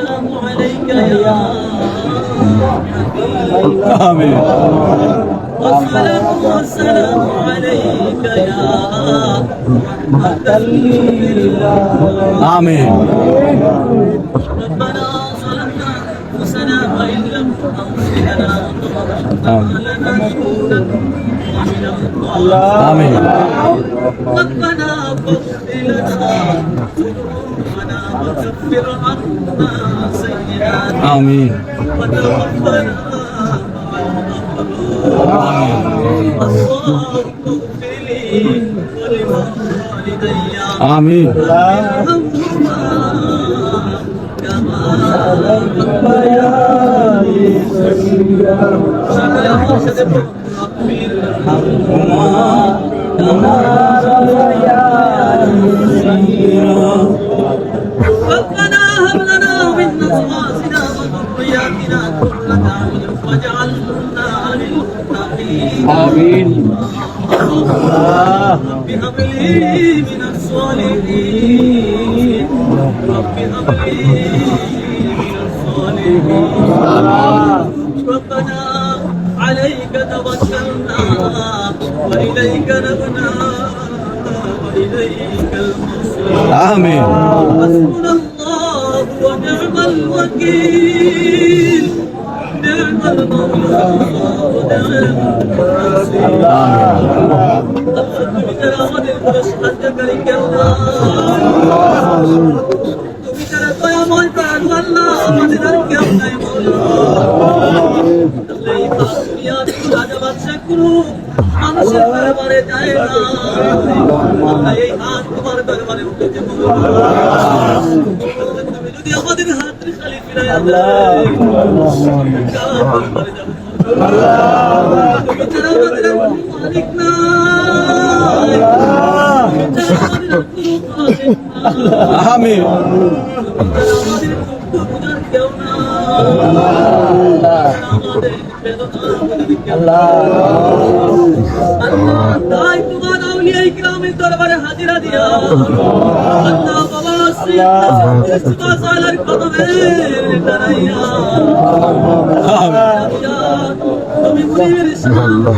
والسلام عليك يا آمين والصلاة والسلام عليك يا رحمة لله آمين ربنا ظلمنا أنفسنا وإن لم تغفر لنا وترحمنا لنكونن من الضالين آمين ربنا فاغفر لنا ذنوبنا وكفر عنا سيئاتنا آمين وتوفنا اللهم اغفر لي ولوالدي آمين ارحمهما كما ربياني صغيرا رب ارحمهما كما ربياني صغيرا ربنا هب لنا من ازواجنا وذرياتنا قرة اعين واجعلنا للمتقين آمين رب هب لي من الصالحين رب هب لي من الصالحين ربنا عليك توكلنا وإليك نبنا وإليك المصير آمين حسبنا الله ونعم الوكيل نعم المولى ونعم النصير তুমি যারা আমাদের উপরে সাহায্যকারী কেউ না তুমি যারা দয়াময় প্রাণ আল্লাহ আমাদের আর কেউ নাই মৌলা এই দুনিয়ার রাজা বাদশা কোনো মানুষের দরবারে যায় না আল্লাহ এই হাত তোমার দরবারে উঠেছে তুমি যদি আমাদের হাত খালি ফিরাই আল্লাহ তুমি ছাড়া আমাদের মালিক না آمين দরবারে হাজিরা দিয়া আল্লাহ বাবা তুমি الله